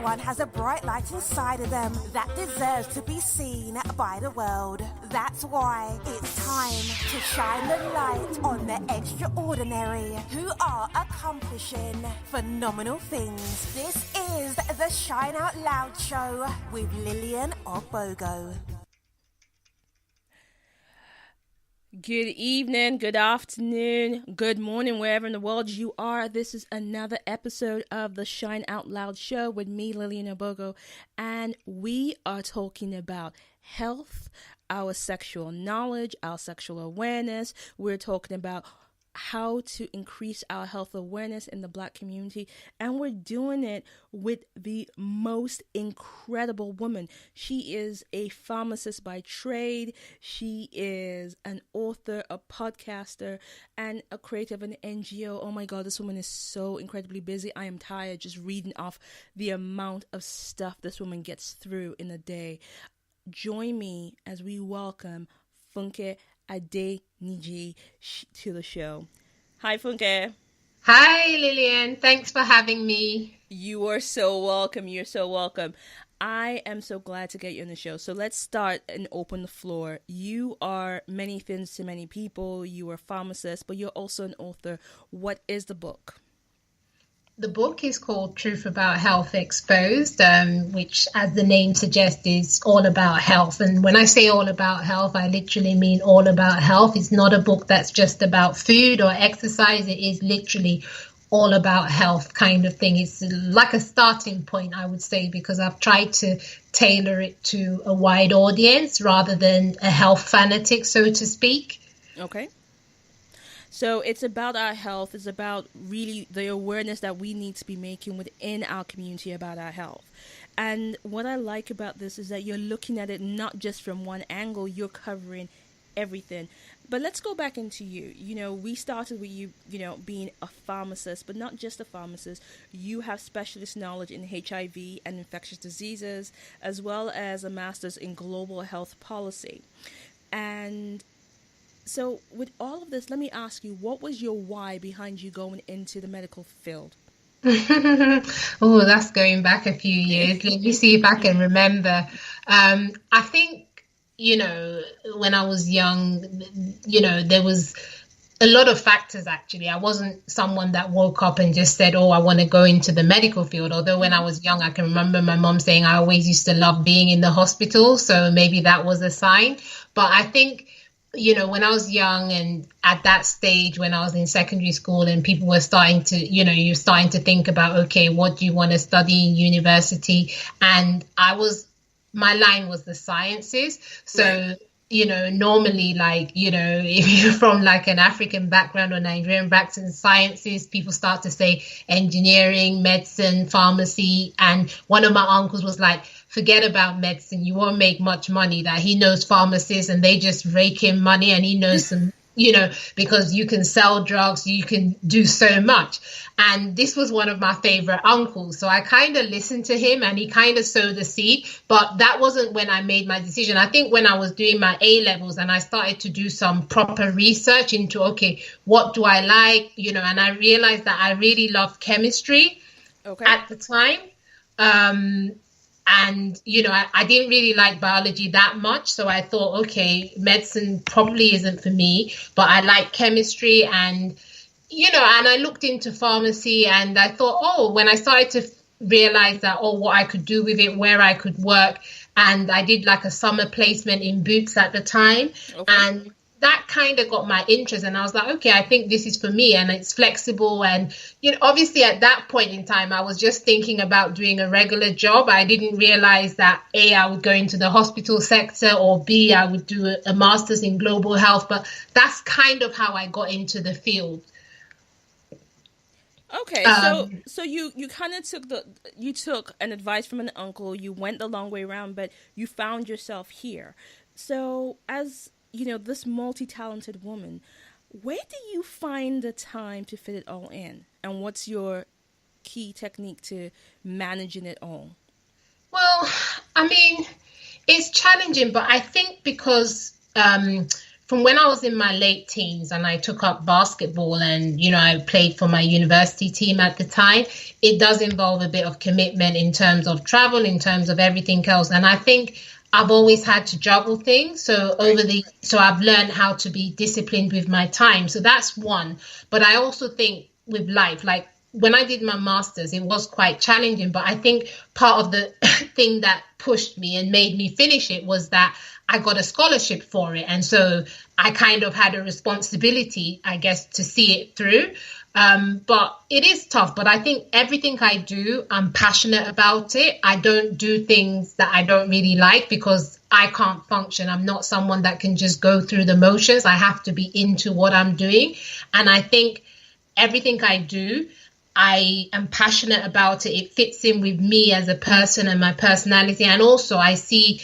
Everyone has a bright light inside of them that deserves to be seen by the world. That's why it's time to shine the light on the extraordinary who are accomplishing phenomenal things. This is the Shine Out Loud Show with Lillian Obogo. Good evening, good afternoon, good morning, wherever in the world you are. This is another episode of the Shine Out Loud Show with me, Lillian Obogo, and we are talking about health, our sexual knowledge, our sexual awareness. We're talking about how to increase our health awareness in the Black community, and we're doing it with the most incredible woman. She is a pharmacist by trade. She is an author, a podcaster, and a creator of an NGO. Oh my God, this woman is so incredibly busy. I am tired just reading off the amount of stuff this woman gets through in a day. Join me as we welcome F.E Adeniji to the show. Hi, Funke. Hi, Lillian. Thanks for having me. You are so welcome. You're so welcome. I am so glad to get you on the show. So let's start and open the floor. You are many things to many people. You are a pharmacist, but you're also an author. What is the book? The book is called Truth About Health Exposed, which, as the name suggests, is all about health. And when I say all about health, I literally mean all about health. It's not a book that's just about food or exercise. It is literally all about health kind of thing. It's like a starting point, I would say, because I've tried to tailor it to a wide audience rather than a health fanatic, so to speak. Okay. So it's about our health. It's about really the awareness that we need to be making within our community about our health. And what I like about this is that you're looking at it not just from one angle, you're covering everything. But let's go back into you. You know, we started with you, being a pharmacist, but not just a pharmacist. You have specialist knowledge in HIV and infectious diseases, as well as a master's in global health policy. And so with all of this, let me ask you, what was your why behind you going into the medical field? Oh, that's going back a few years. Let me see if I can remember. I think, when I was young, there was a lot of factors, actually. I wasn't someone that woke up and just said, oh, I want to go into the medical field. Although when I was young, I can remember my mom saying I always used to love being in the hospital. So maybe that was a sign. But I think, when I was young and at that stage when I was in secondary school and people were starting to, you're starting to think about, okay, what do you want to study in university? And my line was the sciences. So, right. Normally, if you're from like an African background or Nigerian background in sciences, people start to say engineering, medicine, pharmacy. And one of my uncles was like, forget about medicine. You won't make much money. That he knows pharmacists and they just rake in money, and he knows some, because you can sell drugs, you can do so much. And this was one of my favorite uncles. So I kind of listened to him and he kind of sowed the seed. But that wasn't when I made my decision. I think when I was doing my A-levels and I started to do some proper research into, okay, what do I like? And I realized that I really loved chemistry at the time. And, I didn't really like biology that much. So I thought, okay, medicine probably isn't for me, but I like chemistry and, and I looked into pharmacy and I thought, when I started to realize that, what I could do with it, where I could work. And I did like a summer placement in Boots at the time. Okay. And that kind of got my interest. And I was like, okay, I think this is for me and it's flexible. And, obviously at that point in time, I was just thinking about doing a regular job. I didn't realize that A, I would go into the hospital sector, or B, I would do a master's in global health. But that's kind of how I got into the field. Okay, so you kind of took an advice from an uncle. You went the long way around, but you found yourself here. So as this multi-talented woman, where do you find the time to fit it all in? And what's your key technique to managing it all? Well, I mean, it's challenging, but I think because from from when I was in my late teens and I took up basketball and, I played for my university team at the time, it does involve a bit of commitment in terms of travel, in terms of everything else. And I think I've always had to juggle things. So I've learned how to be disciplined with my time. So that's one. But I also think with life, like when I did my master's, it was quite challenging. But I think part of the thing that pushed me and made me finish it was that I got a scholarship for it. And so I kind of had a responsibility, I guess, to see it through. But it is tough. But I think everything I do, I'm passionate about it. I don't do things that I don't really like because I can't function. I'm not someone that can just go through the motions. I have to be into what I'm doing. And I think everything I do, I am passionate about it. It fits in with me as a person and my personality. And also I see,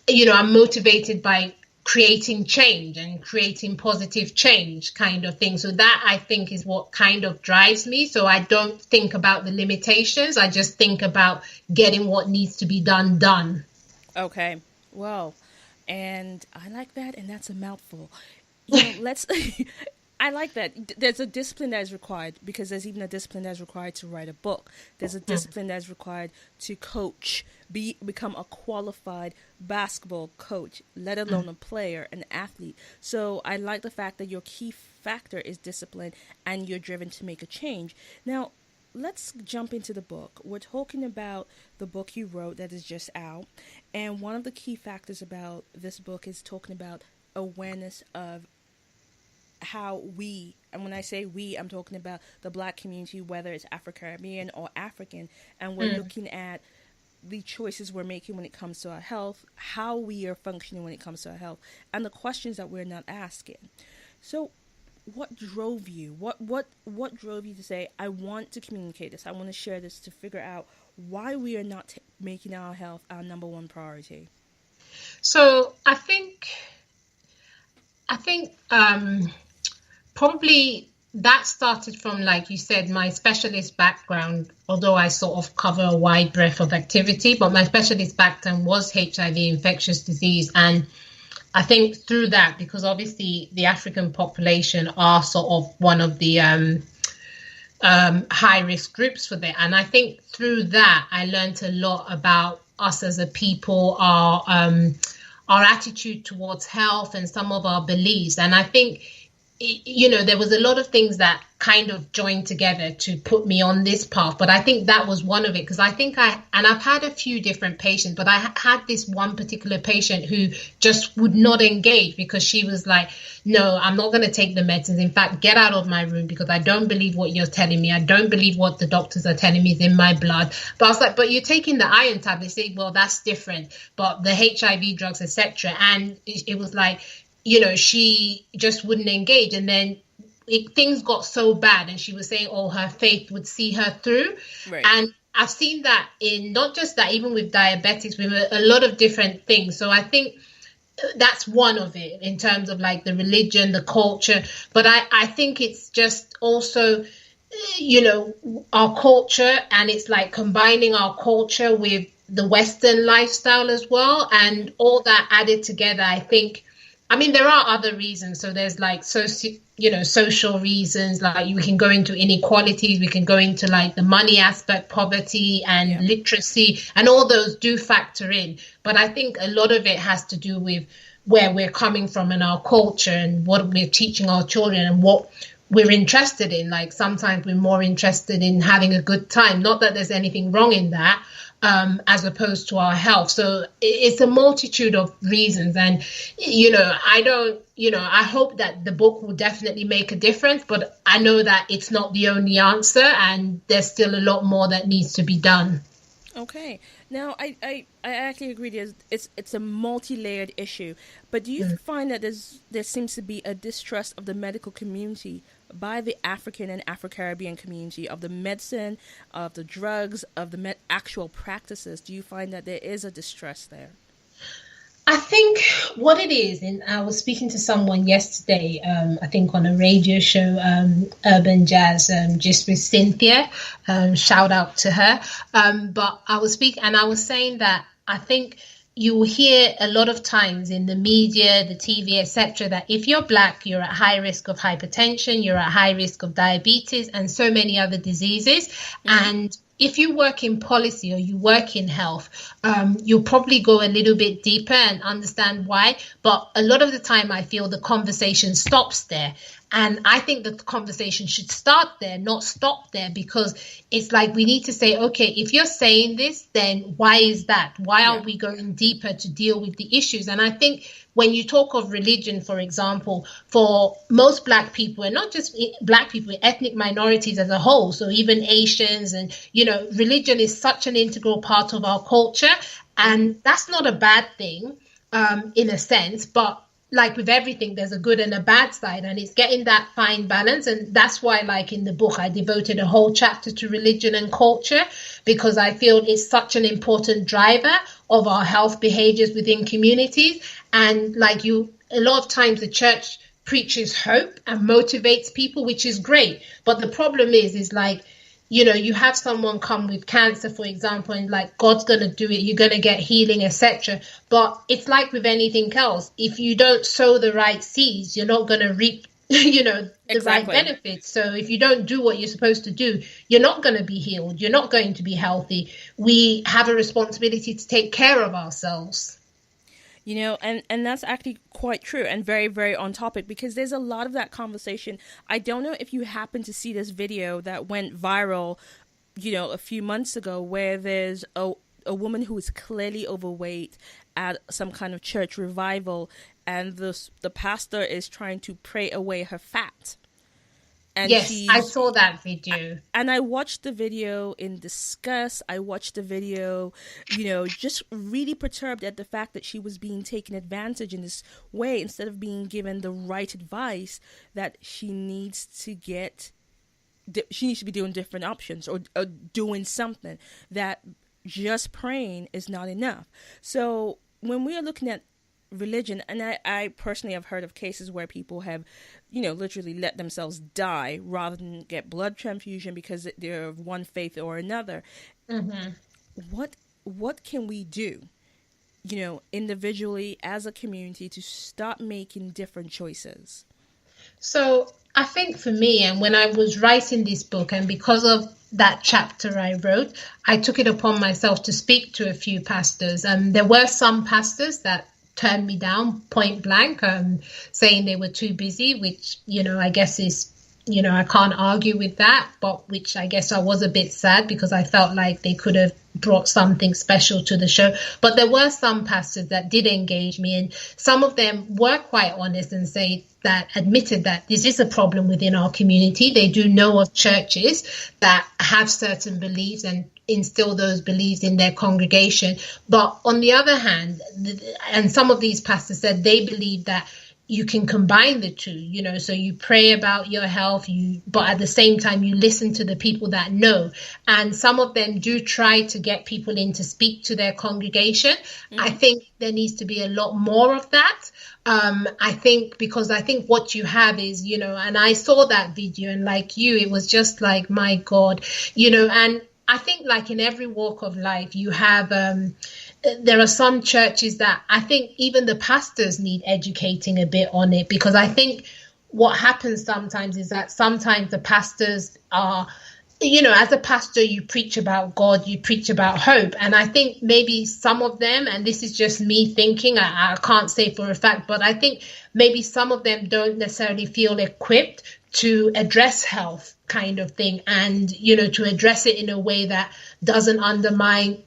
I'm motivated by creating change and creating positive change kind of thing. So that I think is what kind of drives me. So I don't think about the limitations. I just think about getting what needs to be done. Okay. Well, and I like that. And that's a mouthful. Let's... I like that. There's a discipline that is required because there's even a discipline that's required to write a book. There's a discipline that's required to coach, become a qualified basketball coach, let alone a player, an athlete. So I like the fact that your key factor is discipline and you're driven to make a change. Now, let's jump into the book. We're talking about the book you wrote that is just out. And one of the key factors about this book is talking about awareness of how we, and when I say we, I'm talking about the Black community, whether it's Afro-Caribbean or African, and we're looking at the choices we're making when it comes to our health, how we are functioning when it comes to our health, and the questions that we're not asking. So what drove you? What drove you to say, I want to communicate this, I want to share this, to figure out why we are not making our health our number one priority? So I think probably that started from, like you said, my specialist background, although I sort of cover a wide breadth of activity, but my specialist background was HIV, infectious disease. And I think through that, because obviously the African population are sort of one of the high risk groups for that. And I think through that, I learned a lot about us as a people, our attitude towards health and some of our beliefs. And I think, there was a lot of things that kind of joined together to put me on this path. But I think that was one of it, because I think I've had a few different patients, but I had this one particular patient who just would not engage because she was like, no, I'm not going to take the medicines. In fact, get out of my room because I don't believe what you're telling me. I don't believe what the doctors are telling me is in my blood. But I was like, but you're taking the iron tablets. Say, well, that's different. But the HIV drugs, etc. And it was like, she just wouldn't engage. And then things got so bad, and she was saying, her faith would see her through. Right. And I've seen that in not just that, even with diabetics, with a lot of different things. So I think that's one of it in terms of like the religion, the culture. But I think it's just also, our culture, and it's like combining our culture with the Western lifestyle as well. And all that added together, I think, there are other reasons. So there's like, social reasons, like we can go into inequalities, we can go into like the money aspect, poverty and literacy, and all those do factor in. But I think a lot of it has to do with where we're coming from and our culture and what we're teaching our children and what we're interested in. Like sometimes we're more interested in having a good time. Not that there's anything wrong in that. As opposed to our health. So it's a multitude of reasons. And, I hope that the book will definitely make a difference, but I know that it's not the only answer and there's still a lot more that needs to be done. Okay. Now, I actually agree. It's a multi-layered issue. But do you find that there seems to be a distrust of the medical community by the African and Afro-Caribbean community of the medicine, of the drugs, of the actual practices? Do you find that there is a distrust there? I think what it is, and I was speaking to someone yesterday, I think on a radio show, Urban Jazz, just with Cynthia, shout out to her. But I was speaking and I was saying that I think, you will hear a lot of times in the media, the TV, etc., that if you're Black, you're at high risk of hypertension, you're at high risk of diabetes and so many other diseases. And if you work in policy or you work in health, you'll probably go a little bit deeper and understand why. But a lot of the time, I feel the conversation stops there. And I think that the conversation should start there, not stop there, because it's like we need to say, okay, if you're saying this, then why is that? Why aren't we going deeper to deal with the issues? And I think when you talk of religion, for example, for most Black people, and not just Black people, ethnic minorities as a whole, so even Asians, and, you know, religion is such an integral part of our culture. And that's not a bad thing in a sense, but like with everything, there's a good and a bad side, and it's getting that fine balance. And that's why, like in the book, I devoted a whole chapter to religion and culture, because I feel it's such an important driver of our health behaviors within communities. And like a lot of times the church preaches hope and motivates people, which is great. But the problem is like, you know, you have someone come with cancer, for example, and like, God's going to do it, you're going to get healing, etc. But it's like with anything else. If you don't sow the right seeds, you're not going to reap, you know, the right benefits. So if you don't do what you're supposed to do, you're not going to be healed. You're not going to be healthy. We have a responsibility to take care of ourselves. You know, and that's actually quite true and very, very on topic, because there's a lot of that conversation. I don't know if you happen to see this video that went viral, you know, a few months ago, where there's a woman who is clearly overweight at some kind of church revival, and the pastor is trying to pray away her fat. And yes, I saw that video. And I watched the video in disgust. I watched the video, you know, just really perturbed at the fact that she was being taken advantage in this way, instead of being given the right advice that she needs to get. She needs to be doing different options, or doing something, that just praying is not enough. So when we are looking at religion, and I personally have heard of cases where people have, you know, literally let themselves die rather than get blood transfusion because they're of one faith or another. What can we do, you know, individually as a community, to stop making different choices? So I think for me, and when I was writing this book, and because of that chapter I wrote, I took it upon myself to speak to a few pastors. There were some pastors that turned me down point blank, saying they were too busy, which, you know, I guess is, you know, I can't argue with that, but which I guess I was a bit sad, because I felt like they could have brought something special to the show. But there were some pastors that did engage me, and some of them were quite honest and admitted that this is a problem within our community. They do know of churches that have certain beliefs and instill those beliefs in their congregation. But on the other hand, and some of these pastors said they believe that you can combine the two, you know, so you pray about your health, but at the same time, you listen to the people that know. And some of them do try to get people in to speak to their congregation. I think there needs to be a lot more of that. I think what you have is, you know, and I saw that video, and like you, it was just like, my God, you know, and I think like in every walk of life, you have, there are some churches that I think even the pastors need educating a bit on it, because I think what happens sometimes is that sometimes the pastors are, you know, as a pastor, you preach about God, you preach about hope. And I think maybe some of them, and this is just me thinking, I can't say for a fact, but I think maybe some of them don't necessarily feel equipped to address health kind of thing, and, you know, to address it in a way that doesn't undermine,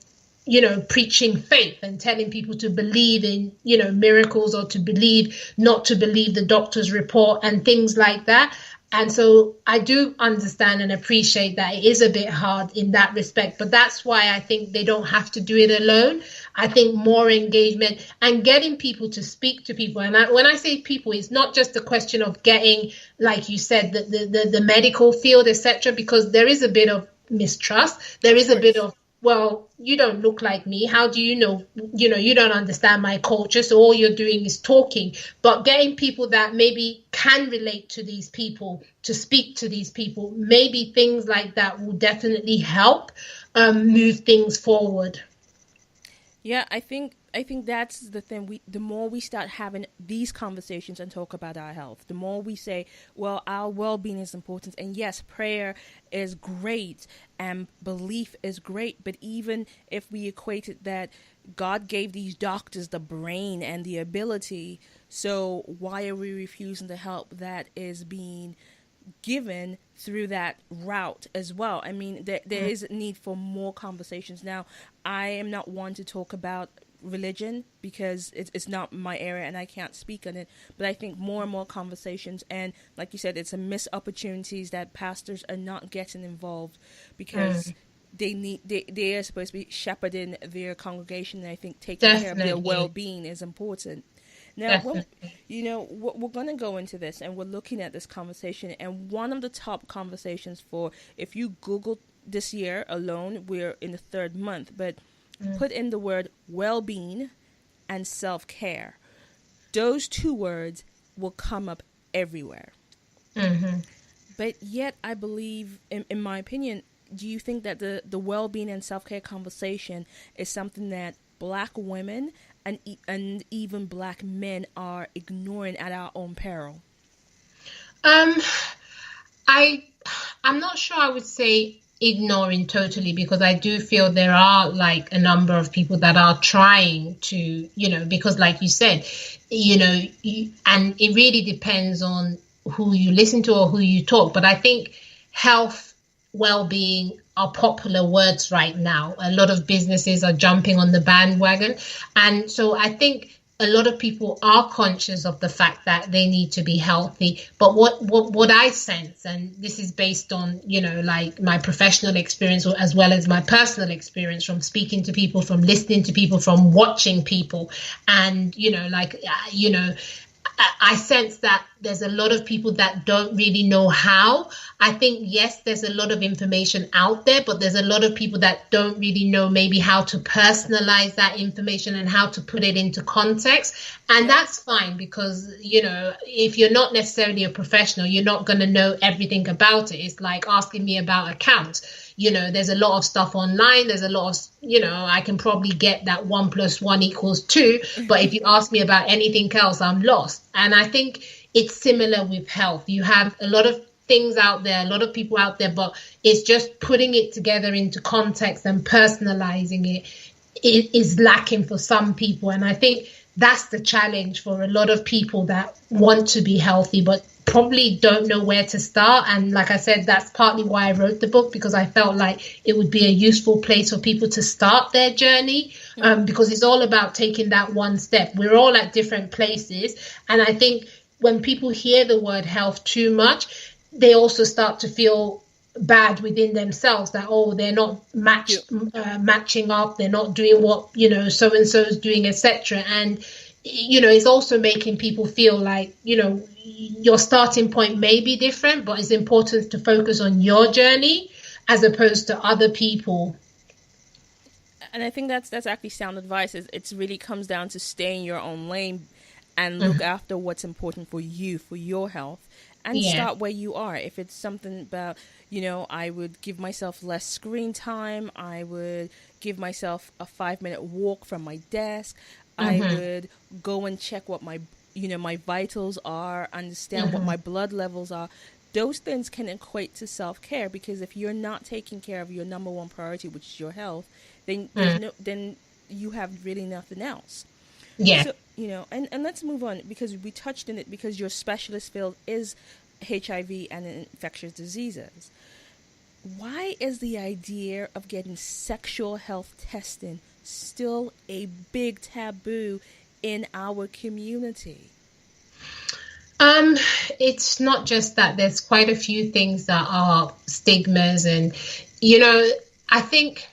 you know, preaching faith and telling people to believe in, you know, miracles, or to believe, not to believe the doctor's report and things like that. And so I do understand and appreciate that it is a bit hard in that respect, but that's why I think they don't have to do it alone. I think more engagement and getting people to speak to people. And when I say people, it's not just a question of getting, like you said, the medical field, etc., because there is a bit of mistrust. There is a bit of, well, you don't look like me. How do you know? You know, you don't understand my culture. So all you're doing is talking. But getting people that maybe can relate to these people, to speak to these people, maybe things like that will definitely help move things forward. Yeah, I think I think that's the thing. The more we start having these conversations and talk about our health, the more we say, well, our well-being is important. And yes, prayer is great and belief is great. But even if we equated that God gave these doctors the brain and the ability, so why are we refusing the help that is being given through that route as well? I mean, there is a need for more conversations. Now, I am not one to talk about religion because it's not my area and I can't speak on it, but I think more and more conversations, and like you said, it's a missed opportunities that pastors are not getting involved because they are supposed to be shepherding their congregation, and I think taking care of their well-being is important. Now, we're going to go into this, and we're looking at this conversation, and one of the top conversations for, if you Google this year alone, we're in the third month, but put in the word well-being and self-care. Those two words will come up everywhere. Mm-hmm. But yet, I believe, in my opinion, do you think that the well-being and self-care conversation is something that Black women and even Black men are ignoring at our own peril? I'm not sure I would say ignoring totally, because I do feel there are like a number of people that are trying to, because like you said, and it really depends on who you listen to or who you talk. But I think health, well-being are popular words right now. A lot of businesses are jumping on the bandwagon. And so I think a lot of people are conscious of the fact that they need to be healthy. But what I sense, and this is based on, like my professional experience as well as my personal experience from speaking to people, from listening to people, from watching people, and, I sense that there's a lot of people that don't really know how. I think, yes, there's a lot of information out there, but there's a lot of people that don't really know maybe how to personalize that information and how to put it into context. And that's fine because, if you're not necessarily a professional, you're not going to know everything about it. It's like asking me about accounts. There's a lot of stuff online. There's a lot of, I can probably get that 1 + 1 = 2. But if you ask me about anything else, I'm lost. And I think it's similar with health. You have a lot of things out there, a lot of people out there, but it's just putting it together into context and personalizing it is lacking for some people. And I think that's the challenge for a lot of people that want to be healthy, but probably don't know where to start. And like I said, that's partly why I wrote the book, because I felt like it would be a useful place for people to start their journey, because it's all about taking that one step. We're all at different places. And I think when people hear the word health too much, they also start to feel bad within themselves that, they're not matching up, they're not doing what, so-and-so is doing, etc. And, it's also making people feel like, your starting point may be different, but it's important to focus on your journey as opposed to other people. And I think that's actually sound advice. It really comes down to stay in your own lane and look after what's important for you, for your health, and start where you are. If it's something about, I would give myself less screen time. I would give myself a 5-minute walk from my desk. I would go and check what my vitals are, understand what my blood levels are. Those things can equate to self-care, because if you're not taking care of your number one priority, which is your health, then then you have really nothing else. Yeah. So, and let's move on, because we touched on it, because your specialist field is HIV and infectious diseases. Why is the idea of getting sexual health testing still a big taboo in our community? It's not just that. There's quite a few things that are stigmas, and I think,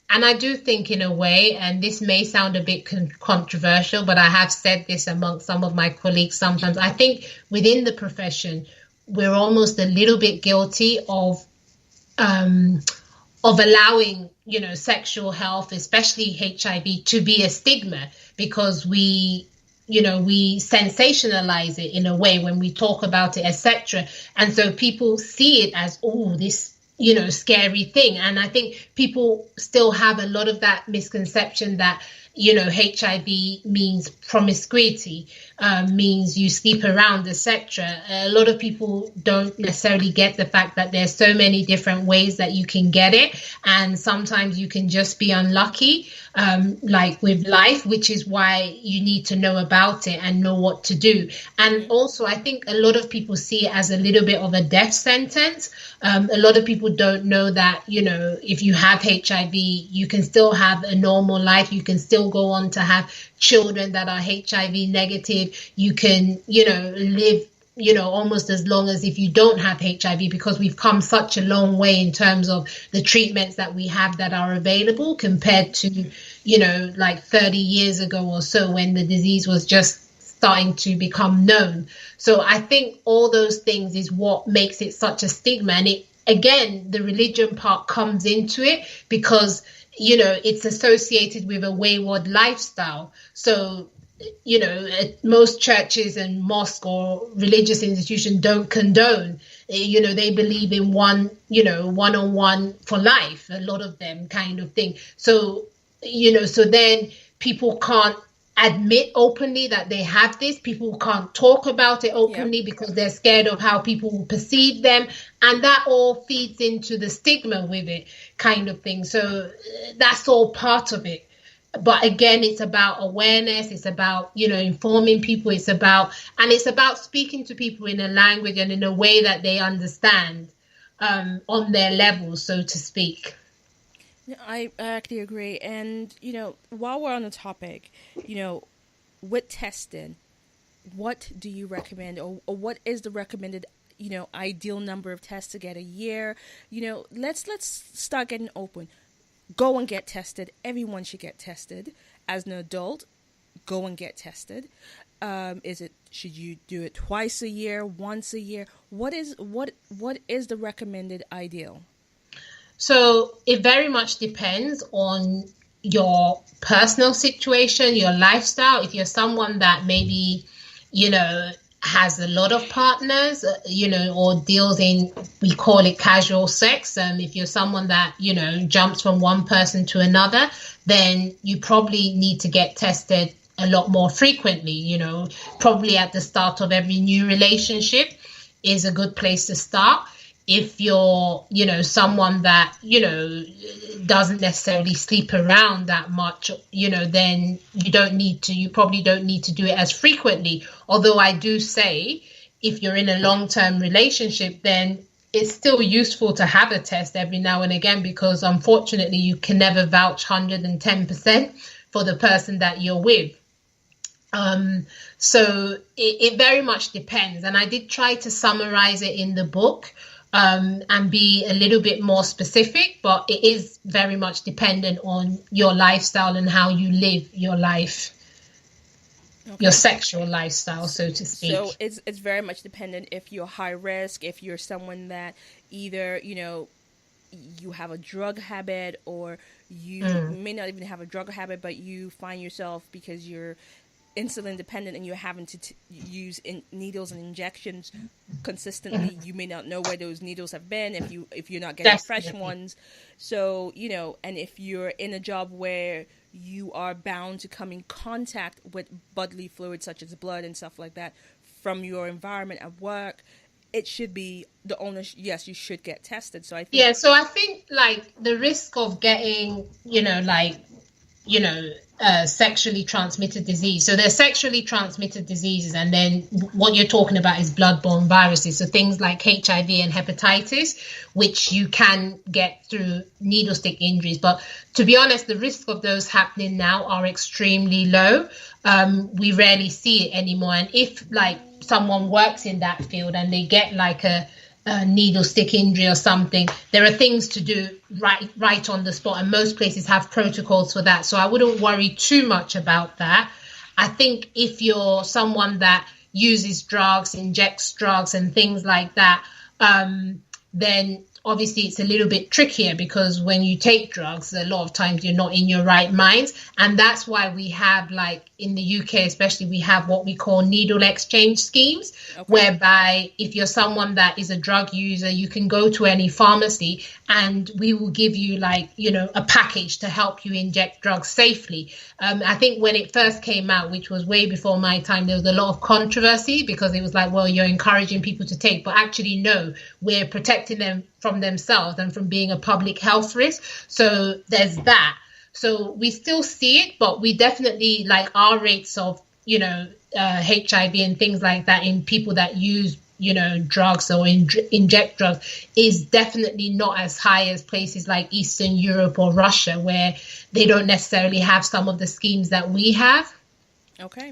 and I do think in a way, and this may sound a bit controversial, but I have said this amongst some of my colleagues sometimes. I think within the profession, we're almost a little bit guilty of allowing, sexual health, especially HIV, to be a stigma, because we sensationalize it in a way when we talk about it, etc. And so people see it as, this, scary thing. And I think people still have a lot of that misconception that, HIV means promiscuity, means you sleep around, etc. A lot of people don't necessarily get the fact that there's so many different ways that you can get it, and sometimes you can just be unlucky, like with life, which is why you need to know about it and know what to do. And also, I think a lot of people see it as a little bit of a death sentence. A lot of people don't know that, if you have HIV, you can still have a normal life. You can still go on to have children that are HIV negative. You can, live, almost as long as if you don't have HIV, because we've come such a long way in terms of the treatments that we have that are available compared to, like 30 years ago or so, when the disease was just starting to become known. So I think all those things is what makes it such a stigma. And it, again, the religion part comes into it, because it's associated with a wayward lifestyle. So, most churches and mosques or religious institutions don't condone. They believe in one-on-one for life, a lot of them, kind of thing. So, so then people can't admit openly that they have this. People can't talk about it openly because they're scared of how people will perceive them, and that all feeds into the stigma with it, kind of thing. So that's all part of it. But again, it's about awareness, it's about informing people, it's about speaking to people in a language and in a way that they understand, on their level, so to speak. I actually agree. And, while we're on the topic, with testing, what do you recommend, or what is the recommended, ideal number of tests to get a year? Let's start getting open. Go and get tested. Everyone should get tested. As an adult, go and get tested. Should you do it twice a year, once a year? What is the recommended ideal? So it very much depends on your personal situation, your lifestyle. If you're someone that maybe, has a lot of partners, or deals in, we call it casual sex. If you're someone that, jumps from one person to another, then you probably need to get tested a lot more frequently. Probably at the start of every new relationship is a good place to start. If you're, someone that, doesn't necessarily sleep around that much, then you probably don't need to do it as frequently. Although I do say, if you're in a long-term relationship, then it's still useful to have a test every now and again, because unfortunately you can never vouch 110% for the person that you're with. So it very much depends. And I did try to summarize it in the book, and be a little bit more specific, but it is very much dependent on your lifestyle and how you live your life, your sexual lifestyle, so to speak. So it's very much dependent if you're high risk, if you're someone that either, you have a drug habit, or you may not even have a drug habit, but you find yourself, because you're insulin dependent and you're having to use needles and injections consistently, you may not know where those needles have been if you're not getting fresh ones. So, and if you're in a job where you are bound to come in contact with bodily fluids such as blood and stuff like that from your environment at work, it should be the owner. Yes, you should get tested. So I think like the risk of getting, sexually transmitted disease. So there's sexually transmitted diseases, and then what you're talking about is bloodborne viruses. So things like HIV and hepatitis, which you can get through needle stick injuries. But to be honest, the risk of those happening now are extremely low. We rarely see it anymore. And if someone works in that field and they get a needle stick injury or something, there are things to do right on the spot, and most places have protocols for that. So I wouldn't worry too much about that. I think if you're someone that uses drugs, injects drugs and things like that, then obviously it's a little bit trickier because when you take drugs, a lot of times you're not in your right mind. And that's why we have, like in the UK especially, we have what we call needle exchange schemes, whereby if you're someone that is a drug user, you can go to any pharmacy and we will give you like, you know, a package to help you inject drugs safely. I think when it first came out, which was way before my time, there was a lot of controversy because it was like, well, you're encouraging people to take, but actually, no, we're protecting them from themselves and from being a public health risk. So there's that. So we still see it, but we definitely, like, our rates of, you know, HIV and things like that in people that use, you know, drugs or inject drugs is definitely not as high as places like Eastern Europe or Russia, where they don't necessarily have some of the schemes that we have. Okay.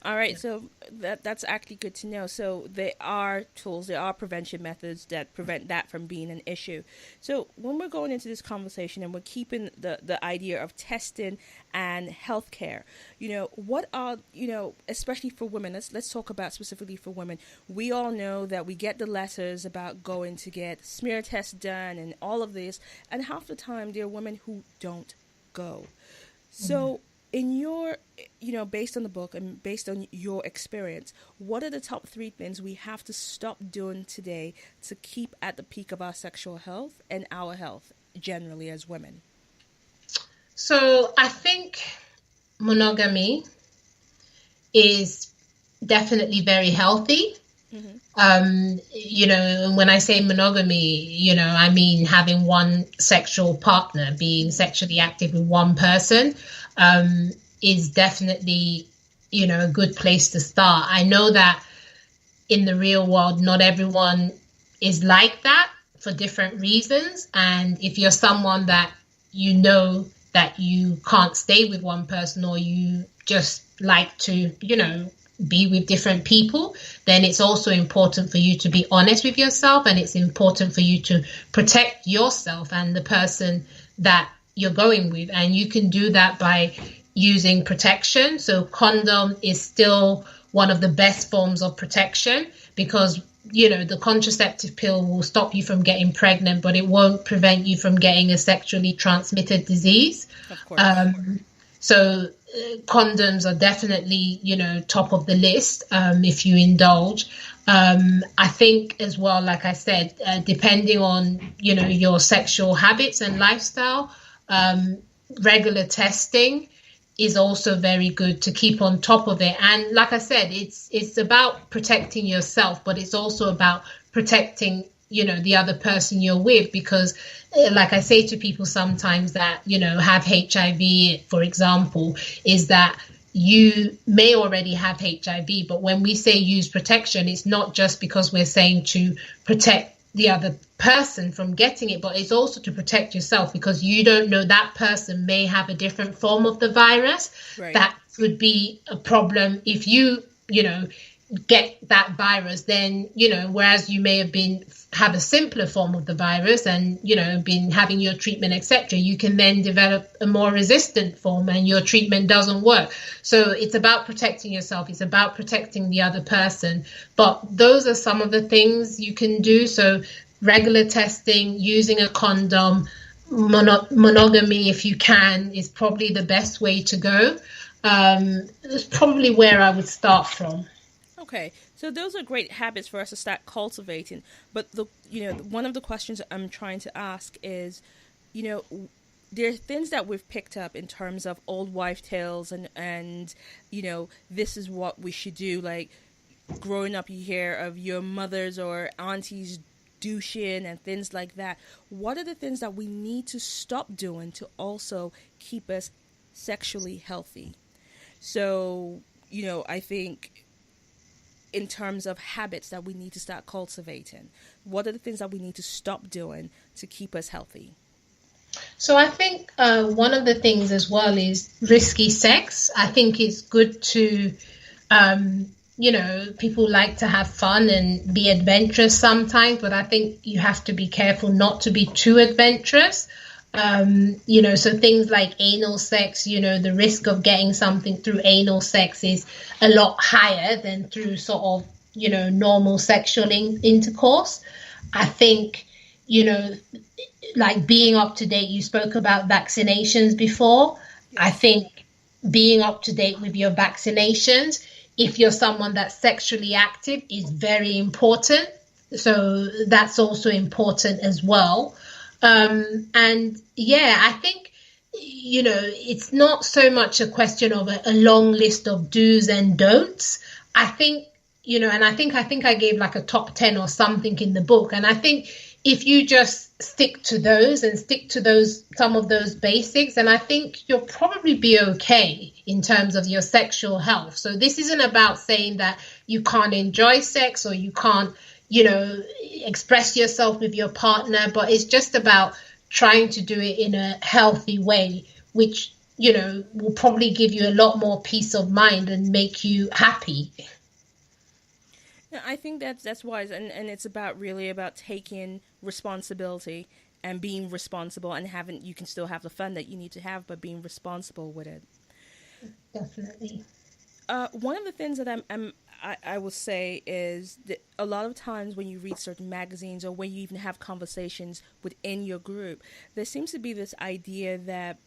All right. So that's actually good to know. So there are tools, there are prevention methods that prevent that from being an issue. So when we're going into this conversation and we're keeping the idea of testing and healthcare, you know, what are, you know, especially for women, let's talk about specifically for women. We all know that we get the letters about going to get smear tests done and all of this. And half the time there are women who don't go. So in your, you know, based on the book and based on your experience, what are the top 3 things we have to stop doing today to keep at the peak of our sexual health and our health generally as women? So I think monogamy is definitely very healthy. You know, when I say monogamy, you know, I mean having one sexual partner, being sexually active with one person, is definitely, you know, a good place to start. I know that in the real world, not everyone is like that for different reasons. And if you're someone that you know that you can't stay with one person, or you just like to, you know, be with different people, then it's also important for you to be honest with yourself, and it's important for you to protect yourself and the person that you're going with. And you can do that by using protection. So condom is still one of the best forms of protection, because, you know, the contraceptive pill will stop you from getting pregnant, but it won't prevent you from getting a sexually transmitted disease. Of course. So condoms are definitely, you know, top of the list if you indulge. I think as well, like I said, depending on, you know, your sexual habits and lifestyle, regular testing is also very good to keep on top of it. And like I said, it's about protecting yourself, but it's also about protecting, you know, the other person you're with, because like I say to people sometimes that, you know, have HIV, for example, is that you may already have HIV, but when we say use protection, it's not just because we're saying to protect the other person from getting it, but it's also to protect yourself, because you don't know, that person may have a different form of the virus. Right. That could be a problem if you know, get that virus, then, you know, whereas you may have a simpler form of the virus and, you know, been having your treatment, etc., you can then develop a more resistant form and your treatment doesn't work. So it's about protecting yourself. It's about protecting the other person. But those are some of the things you can do. So regular testing, using a condom, monogamy, if you can, is probably the best way to go. That's probably where I would start from. Okay, so those are great habits for us to start cultivating. But one of the questions I'm trying to ask is, you know, there are things that we've picked up in terms of old wife tales and you know, this is what we should do. Like growing up, you hear of your mothers or aunties douching and things like that. What are the things that we need to stop doing to also keep us sexually healthy? So, you know, I think in terms of habits that we need to start cultivating, what are the things that we need to stop doing to keep us healthy? So I think one of the things as well is risky sex. I think it's good to, you know, people like to have fun and be adventurous sometimes, but I think you have to be careful not to be too adventurous. You know, so things like anal sex, you know, the risk of getting something through anal sex is a lot higher than through sort of, you know, normal sexual intercourse. I think, like being up to date. You spoke about vaccinations before. Yes. I think being up to date with your vaccinations, if you're someone that's sexually active, is very important. So that's also important as well. And yeah, I think, it's not so much a question of a long list of do's and don'ts. I think, and I think I gave like a top 10 or something in the book. And I think if you just stick to some of those basics, and I think you'll probably be okay in terms of your sexual health. So this isn't about saying that you can't enjoy sex or you can't, express yourself with your partner, but it's just about trying to do it in a healthy way, which, will probably give you a lot more peace of mind and make you happy. I think that's wise, and it's really about taking responsibility and being responsible, and you can still have the fun that you need to have, but being responsible with it. Definitely. One of the things that I will say is that a lot of times when you read certain magazines or when you even have conversations within your group, there seems to be this idea that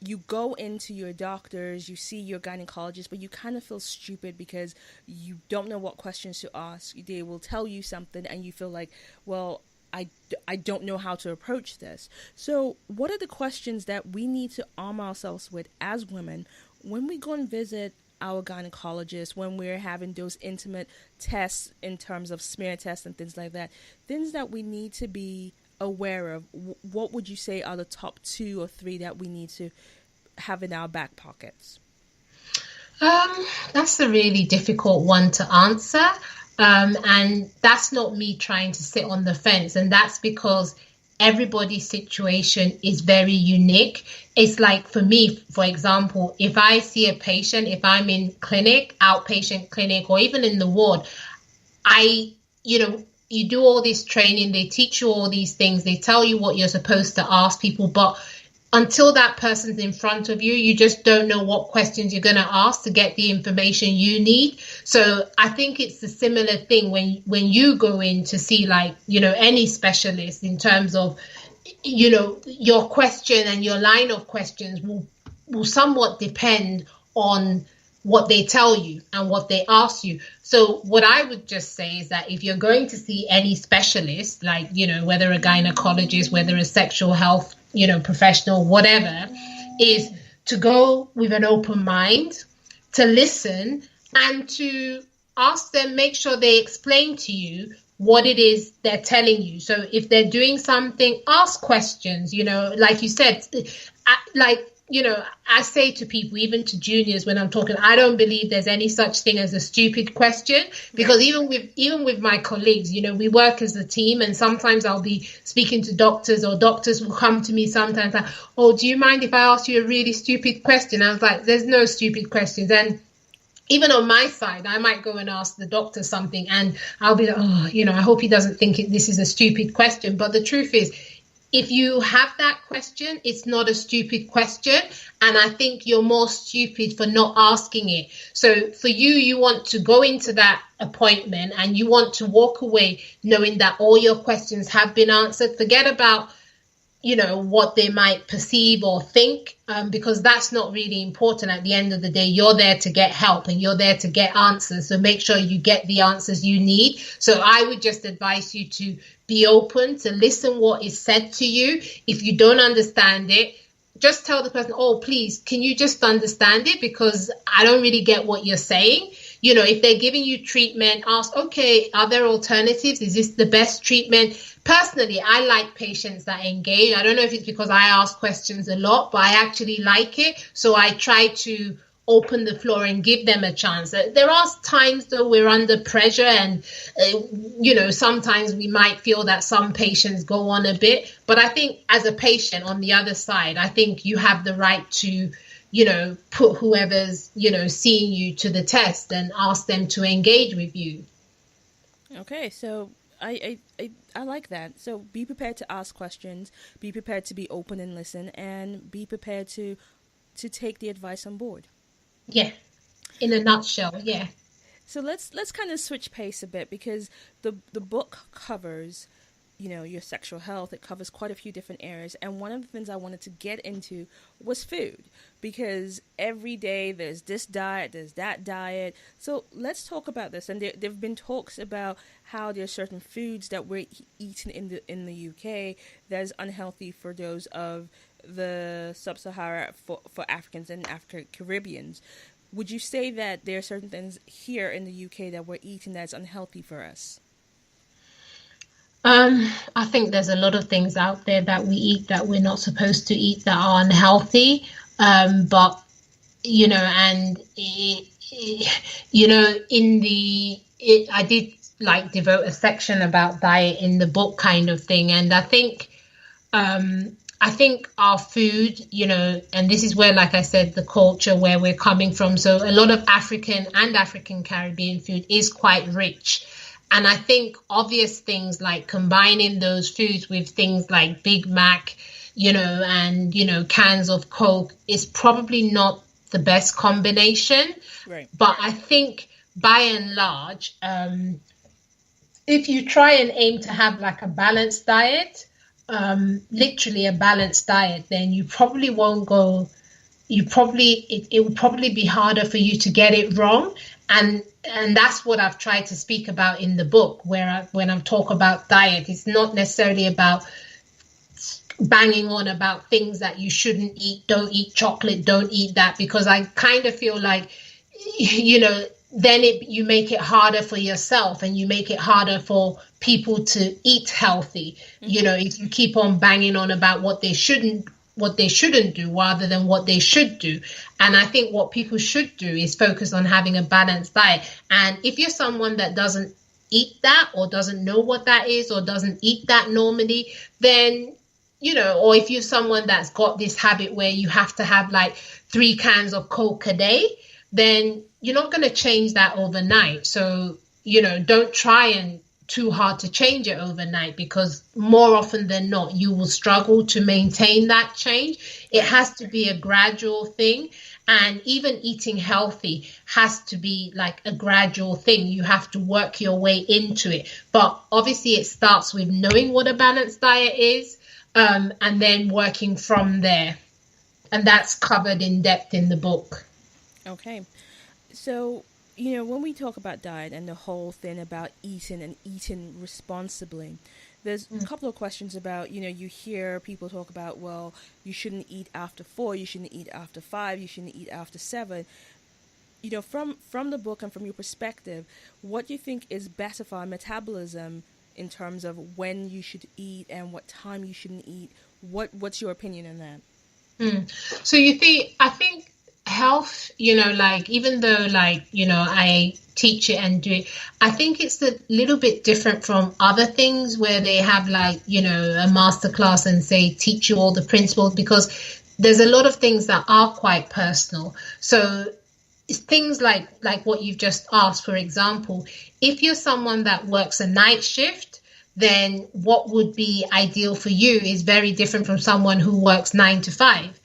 you go into your doctors, you see your gynecologist, but you kind of feel stupid because you don't know what questions to ask. They will tell you something and you feel like, well, I don't know how to approach this. So what are the questions that we need to arm ourselves with as women when we go and visit our gynecologist, when we're having those intimate tests in terms of smear tests and things like that, things that we need to be aware of? What would you say are the top 2 or 3 that we need to have in our back pockets? That's a really difficult one to answer. And that's not me trying to sit on the fence. And that's because everybody's situation is very unique. It's like for me, for example, if I see a patient, if I'm in clinic, outpatient clinic, or even in the ward, you do all this training, they teach you all these things, they tell you what you're supposed to ask people, but until that person's in front of you, you just don't know what questions you're going to ask to get the information you need. So I think it's a similar thing when you go in to see, like, any specialist, in terms of, your question and your line of questions will somewhat depend on what they tell you and what they ask you. So what I would just say is that if you're going to see any specialist, like, whether a gynecologist, whether a sexual health, professional, whatever, is to go with an open mind, to listen, and to ask them, make sure they explain to you what it is they're telling you. So if they're doing something, ask questions, like you said, I say to people, even to juniors when I'm talking, I don't believe there's any such thing as a stupid question, because even with my colleagues, we work as a team, and sometimes I'll be speaking to doctors, or doctors will come to me sometimes like, oh, do you mind if I ask you a really stupid question? I was like, there's no stupid questions. And even on my side, I might go and ask the doctor something and I'll be like, oh, I hope he doesn't think this is a stupid question. But the truth is, if you have that question, it's not a stupid question. And I think you're more stupid for not asking it. So for you want to go into that appointment and you want to walk away knowing that all your questions have been answered. Forget about, what they might perceive or think, because that's not really important. At the end of the day, you're there to get help and you're there to get answers. So make sure you get the answers you need. So I would just advise you to be open, to listen what is said to you. If you don't understand it, just tell the person, oh, please, can you just understand it? Because I don't really get what you're saying. If they're giving you treatment, ask, okay, are there alternatives? Is this the best treatment? Personally, I like patients that engage. I don't know if it's because I ask questions a lot, but I actually like it. So I try to open the floor and give them a chance. There are times, though, we're under pressure and, sometimes we might feel that some patients go on a bit. But I think as a patient on the other side, I think you have the right to, put whoever's, seeing you to the test and ask them to engage with you. Okay, so I like that. So be prepared to ask questions, be prepared to be open and listen, and be prepared to take the advice on board. Yeah, in a nutshell, yeah. So let's kind of switch pace a bit, because the book covers your sexual health. It covers quite a few different areas. And one of the things I wanted to get into was food, because every day there's this diet, there's that diet. So let's talk about this. And there have been talks about how there are certain foods that we're eating in the UK that is unhealthy for those of the sub-Sahara, for Africans and African Caribbeans. Would you say that there are certain things here in the UK that we're eating that's unhealthy for us? I think there's a lot of things out there that we eat that we're not supposed to eat that are unhealthy. But and I did like devote a section about diet in the book, kind of thing, and I think our food, and this is where, like I said, the culture where we're coming from. So a lot of African and African Caribbean food is quite rich. And I think obvious things like combining those foods with things like Big Mac, and, cans of Coke is probably not the best combination. Right. But I think by and large, if you try and aim to have like a balanced diet, literally a balanced diet, then you probably won't go, it will probably be harder for you to get it wrong. And that's what I've tried to speak about in the book, when I talk about diet, it's not necessarily about banging on about things that you shouldn't eat. Don't eat chocolate, don't eat that, because I kind of feel like, then you make it harder for yourself, and you make it harder for people to eat healthy. Mm-hmm. If you keep on banging on about what they shouldn't do rather than what they should do. And I think what people should do is focus on having a balanced diet. And if you're someone that doesn't eat that, or doesn't know what that is, or doesn't eat that normally, then, or if you're someone that's got this habit where you have to have like 3 cans of Coke a day, then you're not going to change that overnight. So, don't try and too hard to change it overnight, because more often than not, you will struggle to maintain that change. It has to be a gradual thing. And even eating healthy has to be like a gradual thing. You have to work your way into it. But obviously it starts with knowing what a balanced diet is, and then working from there. And that's covered in depth in the book. Okay. So, when we talk about diet and the whole thing about eating and eating responsibly, there's a couple of questions about, you hear people talk about, well, you shouldn't eat after 4, you shouldn't eat after 5, you shouldn't eat after 7. From the book and from your perspective, what do you think is better for our metabolism in terms of when you should eat and what time you shouldn't eat? What's your opinion on that? So I think health, even though I teach it and do it, I think it's a little bit different from other things where they have a masterclass and say teach you all the principles, because there's a lot of things that are quite personal. So it's things like what you've just asked, for example, if you're someone that works a night shift, then what would be ideal for you is very different from someone who works 9 to 5.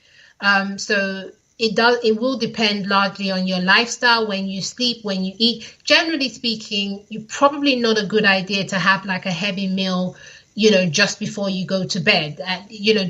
So it will depend largely on your lifestyle, when you sleep, when you eat. Generally speaking, you're probably not a good idea to have like a heavy meal, just before you go to bed.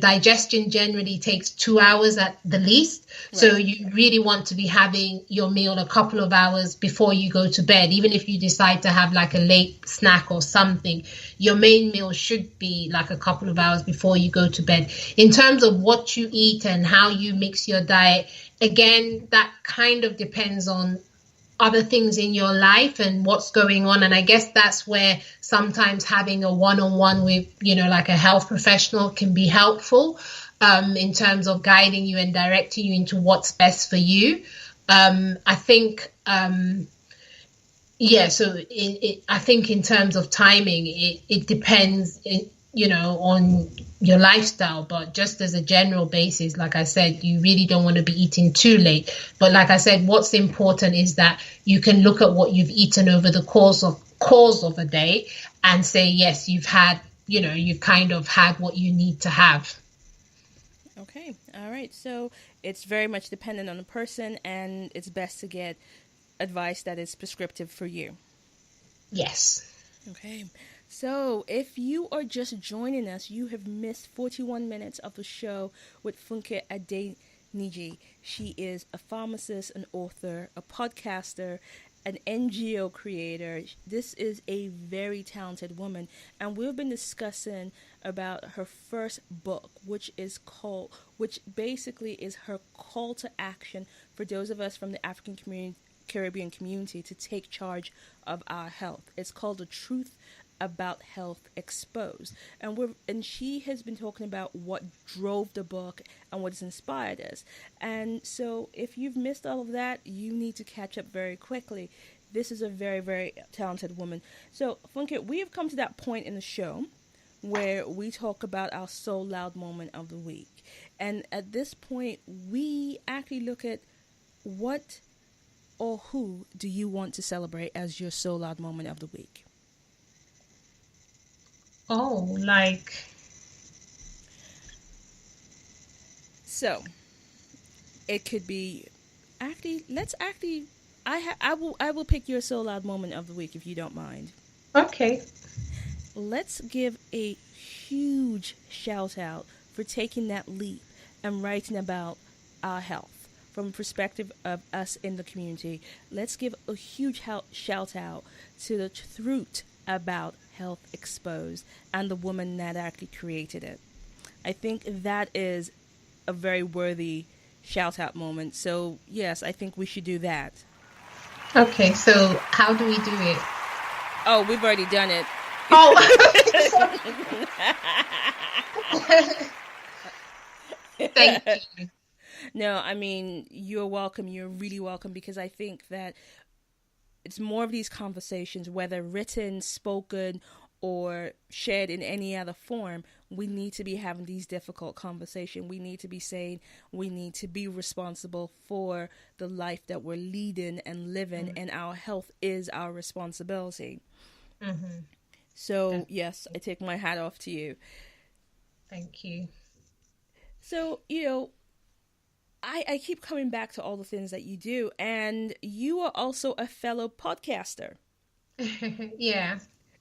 Digestion generally takes 2 hours at the least. Right. So you really want to be having your meal a couple of hours before you go to bed. Even if you decide to have like a late snack or something, your main meal should be like a couple of hours before you go to bed. In terms of what you eat and how you mix your diet, again, that kind of depends on other things in your life and what's going on. And I guess that's where sometimes having a one-on-one with, like a health professional can be helpful, in terms of guiding you and directing you into what's best for you. I think, I think in terms of timing, it depends, on your lifestyle, but just as a general basis, like I said, you really don't want to be eating too late. But like I said, what's important is that you can look at what you've eaten over the course of a day and say, yes, you've kind of had what you need to have. Okay. All right. So it's very much dependent on the person, and it's best to get advice that is prescriptive for you. Yes. Okay. So, if you are just joining us, you have missed 41 minutes of the show with F.E Adeniji. She is a pharmacist, an author, a podcaster, an NGO creator. This is a very talented woman, and we've been discussing about her first book, which basically is her call to action for those of us from the African community, Caribbean community, to take charge of our health. It's called The Truth About Health Exposed, and she has been talking about what drove the book and what has inspired us. And so if you've missed all of that, you need to catch up very quickly. This is a very, very talented woman. So, Funke, we have come to that point in the show where we talk about our So Loud moment of the week. And at this point, we actually look at what or who do you want to celebrate as your So Loud moment of the week? Oh, like... So, it could be... I will pick your So Loud moment of the week if you don't mind. Okay. Let's give a huge shout out for taking that leap and writing about our health from the perspective of us in the community. Let's give a huge shout out to the Truth About Health Exposed and the woman that actually created it. I think that is a very worthy shout out moment. So yes, I think we should do that. Okay, so how do we do it? Oh, we've already done it. Oh. Thank you. No, I mean, you're welcome. You're really welcome, because I think that it's more of these conversations, whether written, spoken, or shared in any other form. We need to be having these difficult conversations. We need to be saying we need to be responsible for the life that we're leading and living, and our health is our responsibility. Mm-hmm. So, yes, I take my hat off to you. Thank you. So, I keep coming back to all the things that you do, and you are also a fellow podcaster. Yeah.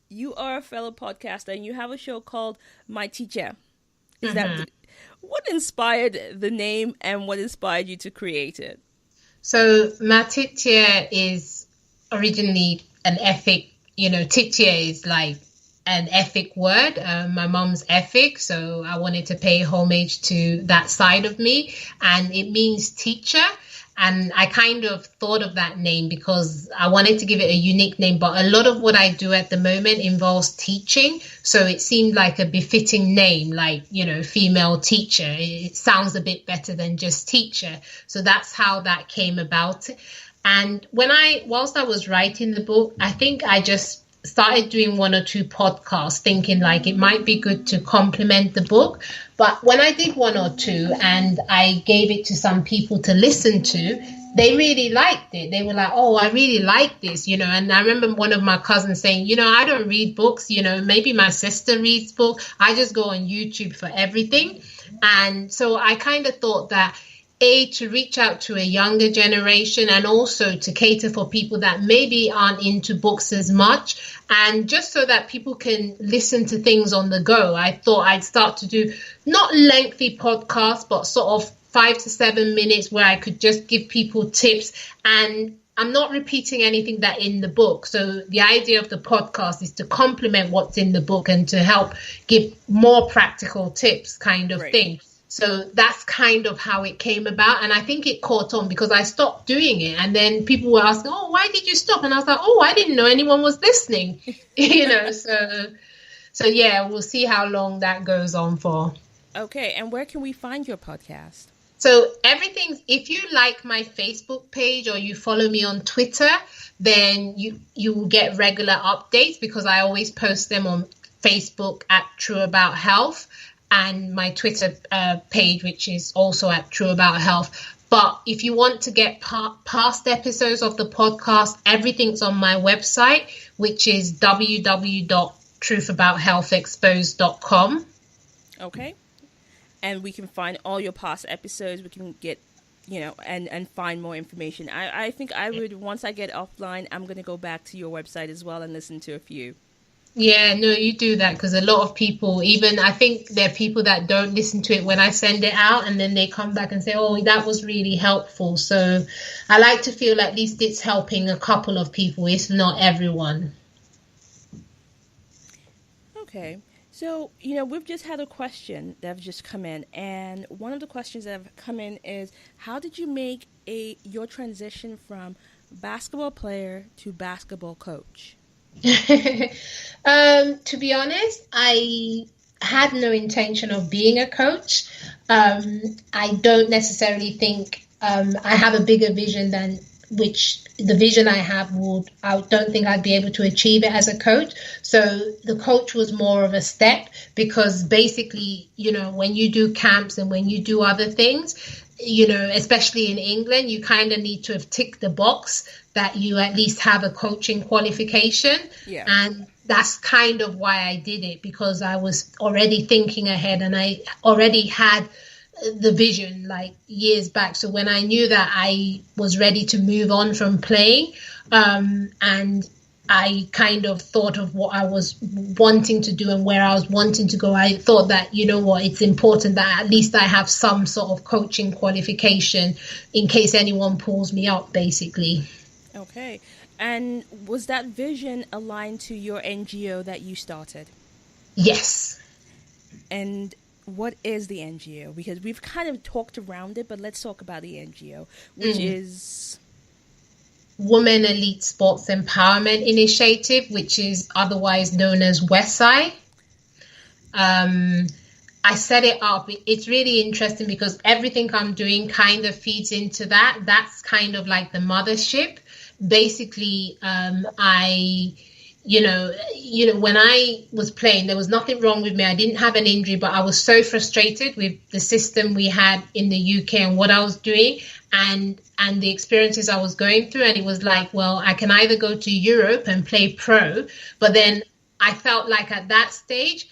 You are a fellow podcaster, and you have a show called My Teacher. Is that what inspired the name, and what inspired you to create it? So My Teacher is originally an ethic. Teacher is like an ethic word, my mom's ethic. So I wanted to pay homage to that side of me, and it means teacher. And I kind of thought of that name because I wanted to give it a unique name, but a lot of what I do at the moment involves teaching. So it seemed like a befitting name, like, female teacher. It sounds a bit better than just teacher. So that's how that came about. And whilst I was writing the book, I think I just started doing one or two podcasts, thinking like it might be good to complement the book. But when I did one or two and I gave it to some people to listen to, they really liked it. They were like, oh, I really like this, And I remember one of my cousins saying, I don't read books, maybe my sister reads books. I just go on YouTube for everything. And so I kind of thought that, to reach out to a younger generation, and also to cater for people that maybe aren't into books as much, and just so that people can listen to things on the go. I thought I'd start to do not lengthy podcasts, but sort of 5 to 7 minutes where I could just give people tips, and I'm not repeating anything that in the book. So the idea of the podcast is to complement what's in the book and to help give more practical tips kind of thing. So that's kind of how it came about. And I think it caught on because I stopped doing it. And then people were asking, oh, why did you stop? And I was like, oh, I didn't know anyone was listening. So yeah, we'll see how long that goes on for. Okay. And where can we find your podcast? So if you like my Facebook page or you follow me on Twitter, then you will get regular updates because I always post them on Facebook at True About Health, and my Twitter page, which is also at True About Health. But if you want to get past episodes of the podcast, everything's on my website, which is www.truthabouthealthexposed.com. Okay. And we can find all your past episodes. We can get, and find more information. I think I would, once I get offline, I'm going to go back to your website as well and listen to a few. Yeah, no, you do that because a lot of people, even I think there are people that don't listen to it when I send it out, and then they come back and say, "Oh, that was really helpful." So I like to feel at least it's helping a couple of people, if not everyone. Okay. So, we've just had a question that have just come in, and one of the questions that have come in is, how did you make your transition from basketball player to basketball coach? To be honest, I had no intention of being a coach. I don't necessarily think I have a bigger vision than which the vision I have would, I don't think I'd be able to achieve it as a coach. So the coach was more of a step because basically, when you do camps and when you do other things, especially in England, you kind of need to have ticked the box that you at least have a coaching qualification. Yeah. And that's kind of why I did it, because I was already thinking ahead and I already had the vision like years back. So when I knew that I was ready to move on from playing, and I kind of thought of what I was wanting to do and where I was wanting to go, I thought that, it's important that at least I have some sort of coaching qualification in case anyone pulls me up, basically. Okay. And was that vision aligned to your NGO that you started? Yes. And what is the NGO? Because we've kind of talked around it, but let's talk about the NGO, which is Women Elite Sports Empowerment Initiative, which is otherwise known as WESI. I set it up. It's really interesting because everything I'm doing kind of feeds into that. That's kind of like the mothership. Basically, when I was playing, there was nothing wrong with me. I didn't have an injury, but I was so frustrated with the system we had in the UK and what I was doing and the experiences I was going through. And it was like, well, I can either go to Europe and play pro, but then I felt like at that stage,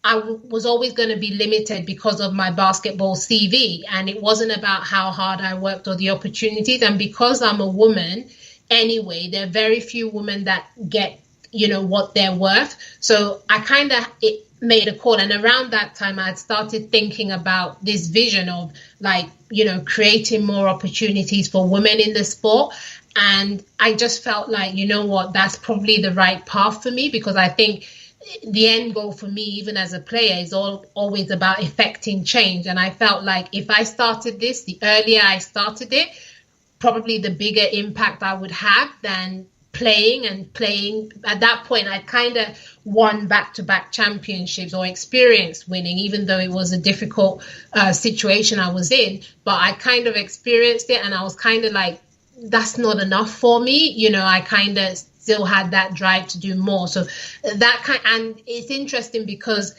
I was always going to be limited because of my basketball CV. And it wasn't about how hard I worked or the opportunities. And because I'm a woman, anyway, there are very few women that get, what they're worth. So I kind of made a call. And around that time, I had started thinking about this vision of like, creating more opportunities for women in the sport. And I just felt like, that's probably the right path for me, because I think the end goal for me, even as a player, is always about effecting change. And I felt like if I started this, the earlier I started it, probably the bigger impact I would have than playing. At that point, I kind of won back-to-back championships or experienced winning, even though it was a difficult situation I was in. But I kind of experienced it, and I was kind of like, that's not enough for me. I kind of still had that drive to do more. So and it's interesting because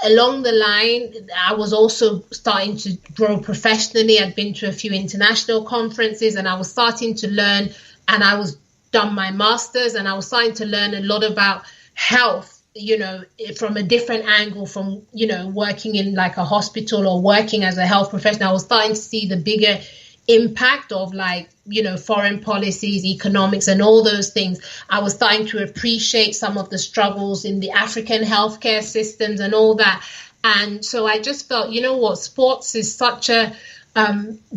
along the line, I was also starting to grow professionally. I'd been to a few international conferences and I was starting to learn, and I was done my master's, and I was starting to learn a lot about health, from a different angle from, working in like a hospital or working as a health professional. I was starting to see the bigger impact of like, foreign policies, economics, and all those things. I was starting to appreciate some of the struggles in the African healthcare systems and all that. And so I just felt, sports is such a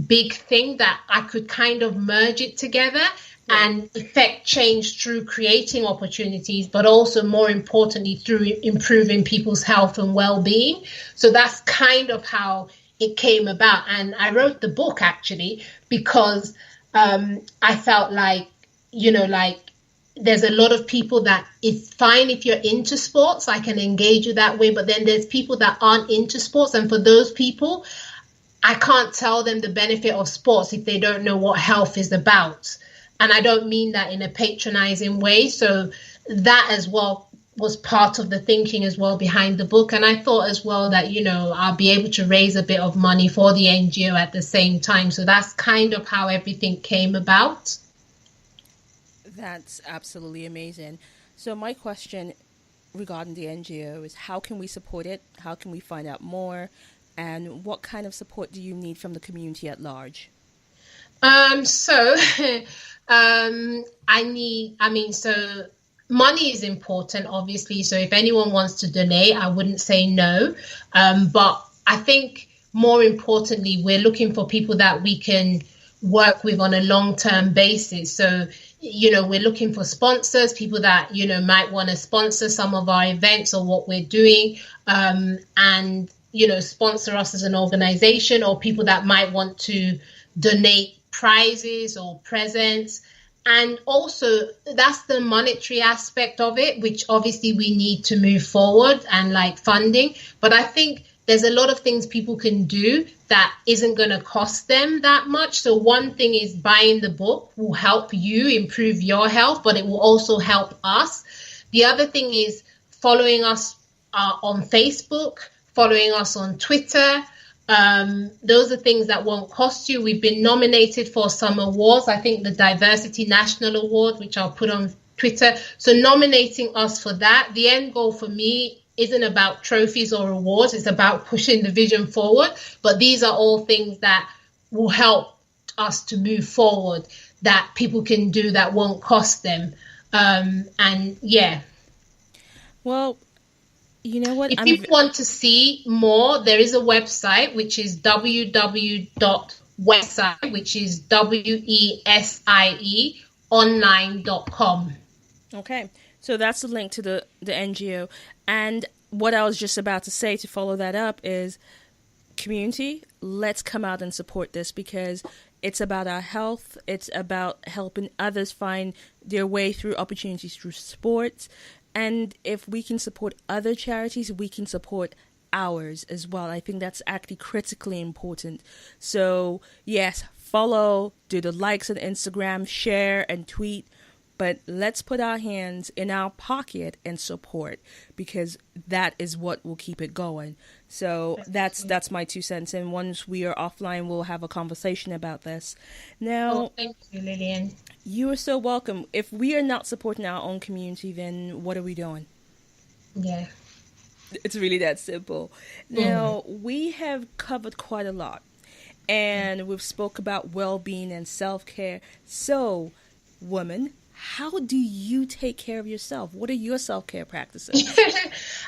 big thing that I could kind of merge it together and effect change through creating opportunities, but also more importantly, through improving people's health and well-being. So that's kind of how it came about. And I wrote the book actually because I felt like, there's a lot of people that it's fine if you're into sports, I can engage you that way. But then there's people that aren't into sports. And for those people, I can't tell them the benefit of sports if they don't know what health is about. And I don't mean that in a patronizing way. So that as well was part of the thinking as well behind the book. And I thought as well that, I'll be able to raise a bit of money for the NGO at the same time. So that's kind of how everything came about. That's absolutely amazing. So my question regarding the NGO is, how can we support it? How can we find out more? And what kind of support do you need from the community at large? money is important, obviously. So if anyone wants to donate, I wouldn't say no. But I think more importantly, we're looking for people that we can work with on a long-term basis. So, we're looking for sponsors, people that, might want to sponsor some of our events or what we're doing, and, sponsor us as an organization, or people that might want to donate prizes or presents. And also that's the monetary aspect of it, which obviously we need to move forward, and like funding. But I think there's a lot of things people can do that isn't going to cost them that much. So one thing is buying the book will help you improve your health, but it will also help us. The other thing is following us on Facebook, following us on Twitter. Those are things that won't cost you. We've been nominated for some awards. I think the Diversity National Award, which I'll put on Twitter. So nominating us for that. The end goal for me isn't about trophies or awards. It's about pushing the vision forward. But these are all things that will help us to move forward, that people can do that won't cost them. And yeah. Well, you know what? If you want to see more, there is a website, which is www.westside, which is WESIE online.com. Okay. So that's the link to the NGO. And what I was just about to say to follow that up is, community, let's come out and support this, because it's about our health. It's about helping others find their way through opportunities through sports. And if we can support other charities, we can support ours as well. I think that's actually critically important. So yes, follow, do the likes on Instagram, share and tweet. But let's put our hands in our pocket and support, because that is what will keep it going. So that's my 2 cents. And once we are offline, we'll have a conversation about this. Now, thank you, Lillian. You are so welcome. If we are not supporting our own community, then what are we doing? Yeah. It's really that simple. Now, we have covered quite a lot. And we've spoke about well-being and self-care. So, woman, how do you take care of yourself? What are your self-care practices?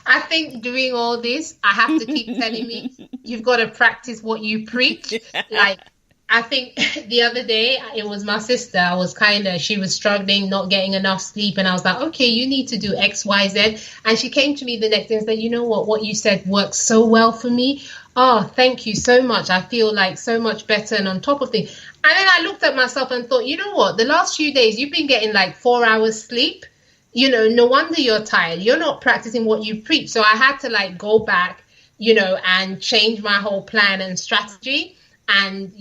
I think doing all this, I have to keep telling me, you've got to practice what you preach. Like, I think the other day, it was my sister. She was struggling, not getting enough sleep. And I was like, okay, you need to do X, Y, Z. And she came to me the next day and said, you know what you said works so well for me. Oh, thank you so much. I feel like so much better and on top of things. And then I looked at myself and thought, you know what? The last few days, you've been getting like 4 hours sleep. No wonder you're tired. You're not practicing what you preach. So I had to like go back, and change my whole plan and strategy and,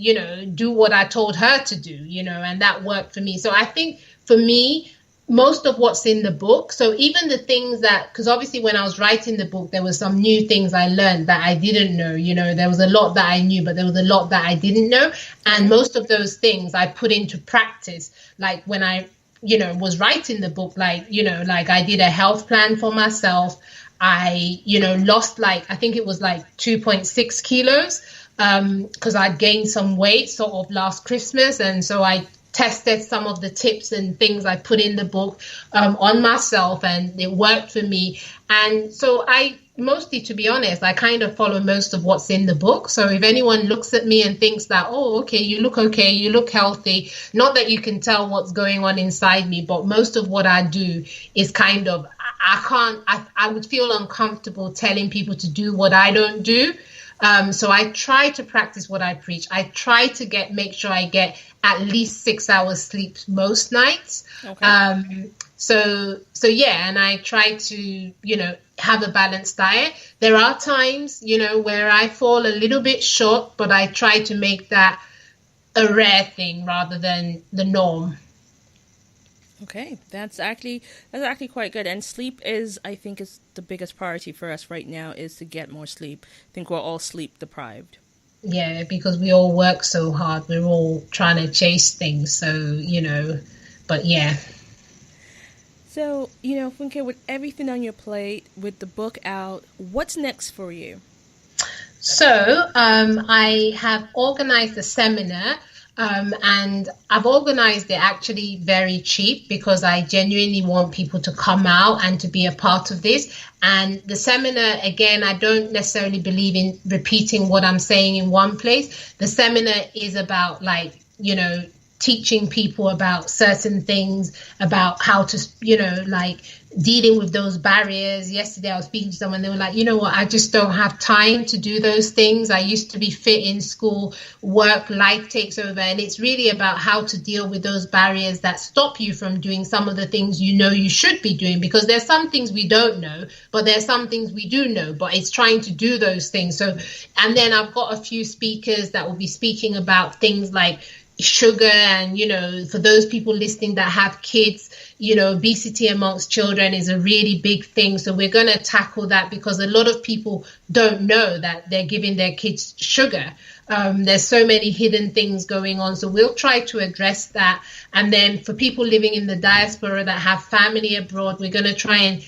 do what I told her to do, and that worked for me. So I think for me, most of what's in the book. So even the things because obviously when I was writing the book, there was some new things I learned that I didn't know, there was a lot that I knew, but there was a lot that I didn't know. And most of those things I put into practice, like when I, was writing the book, like I did a health plan for myself. I, lost I think it was 2.6 kilos, because I'd gained some weight sort of last Christmas. And so I tested some of the tips and things I put in the book on myself, and it worked for me. And so I mostly, to be honest, I kind of follow most of what's in the book. So if anyone looks at me and thinks that, oh, okay, you look healthy, not that you can tell what's going on inside me, but most of what I do is kind of, I would feel uncomfortable telling people to do what I don't do. So I try to practice what I preach. I try to make sure I get at least 6 hours sleep most nights. Okay. So yeah, and I try to, have a balanced diet. There are times, where I fall a little bit short, but I try to make that a rare thing rather than the norm. Okay, that's actually quite good. And sleep is the biggest priority for us right now, is to get more sleep. I think we're all sleep deprived. Yeah, because we all work so hard. We're all trying to chase things. So, but yeah. So, Funke, with everything on your plate, with the book out, what's next for you? So, I have organized a seminar And I've organized it actually very cheap because I genuinely want people to come out and to be a part of this. And the seminar, again, I don't necessarily believe in repeating what I'm saying in one place. The seminar is about, like, teaching people about certain things, about how to, like dealing with those barriers. Yesterday I was speaking to someone, they were like, you know what, I just don't have time to do those things. I used to be fit in school, work, life takes over. And it's really about how to deal with those barriers that stop you from doing some of the things you should be doing, because there's some things we don't know, but there's some things we do know, but it's trying to do those things. So, and then I've got a few speakers that will be speaking about things like sugar, and for those people listening that have kids, obesity amongst children is a really big thing. So we're going to tackle that, because a lot of people don't know that they're giving their kids sugar. There's so many hidden things going on, so we'll try to address that. And then for people living in the diaspora that have family abroad, we're going to try and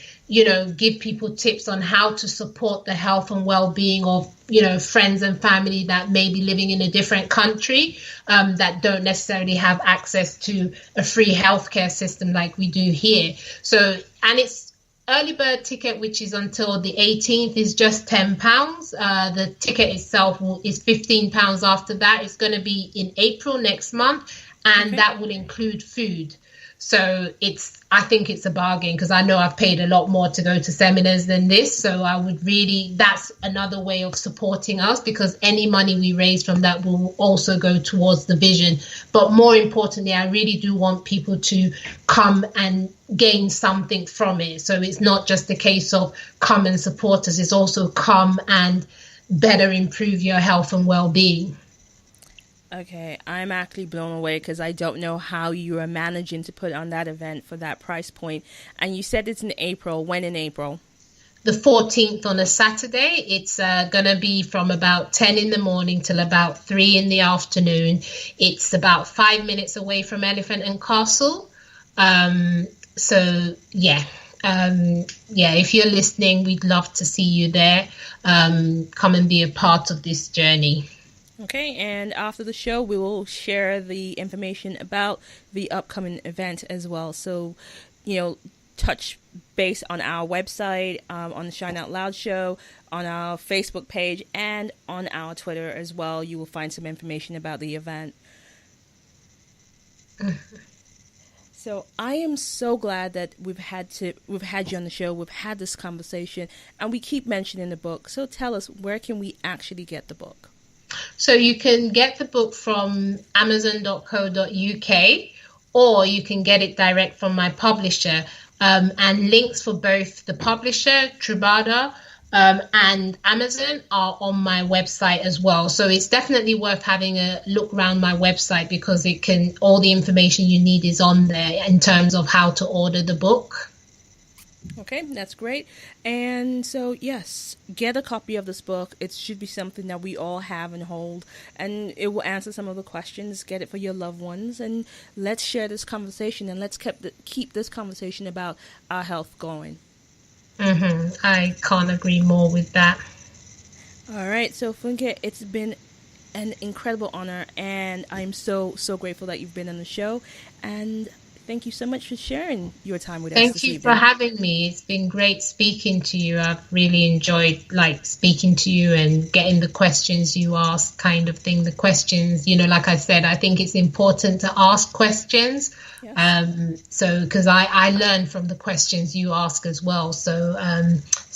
give people tips on how to support the health and well-being of, friends and family that may be living in a different country, that don't necessarily have access to a free healthcare system like we do here. So, and it's early bird ticket, which is until the 18th, is just £10. The ticket itself is £15 after that. It's going to be in April next month, and that will include food. So I think it's a bargain, because I know I've paid a lot more to go to seminars than this. So that's another way of supporting us, because any money we raise from that will also go towards the vision. But more importantly, I really do want people to come and gain something from it. So it's not just a case of come and support us, it's also come and better improve your health and well-being. Okay, I'm actually blown away, because I don't know how you are managing to put on that event for that price point. And you said it's in April. When in April? The 14th on a Saturday. It's going to be from about 10 in the morning till about 3 in the afternoon. It's about 5 minutes away from Elephant and Castle. So, yeah. If you're listening, we'd love to see you there. Come and be a part of this journey. Okay, and after the show, we will share the information about the upcoming event as well. So, touch base on our website, on the Shine Out Loud show, on our Facebook page, and on our Twitter as well. You will find some information about the event. So I am so glad that we've had you on the show. We've had this conversation, and we keep mentioning the book. So tell us, where can we actually get the book? So you can get the book from amazon.co.uk, or you can get it direct from my publisher. And links for both the publisher, Trubada, and Amazon are on my website as well. So it's definitely worth having a look around my website, because all the information you need is on there in terms of how to order the book. Okay, that's great. And so, yes, get a copy of this book. It should be something that we all have and hold, and it will answer some of the questions. Get it for your loved ones, and let's share this conversation, and let's keep this conversation about our health going. I can't agree more with that. All right, so Funke, it's been an incredible honor, and I'm so grateful that you've been on the show, and thank you so much for sharing your time with us. Thank you for having me. It's been great speaking to you. I've really enjoyed speaking to you and getting the questions you ask, kind of thing. The questions, like I said, I think it's important to ask questions. Yes. So because I learn from the questions you ask as well. So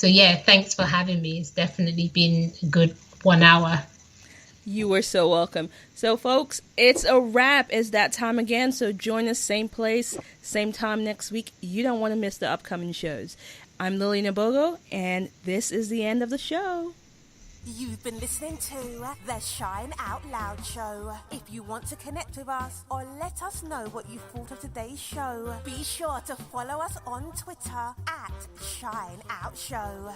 yeah, thanks for having me. It's definitely been a good 1 hour. You are so welcome. So, folks, it's a wrap. It's that time again. So join us, same place, same time next week. You don't want to miss the upcoming shows. I'm Lily Nabogo, and this is the end of the show. You've been listening to the Shine Out Loud show. If you want to connect with us or let us know what you thought of today's show, be sure to follow us on Twitter @Shine Out Show.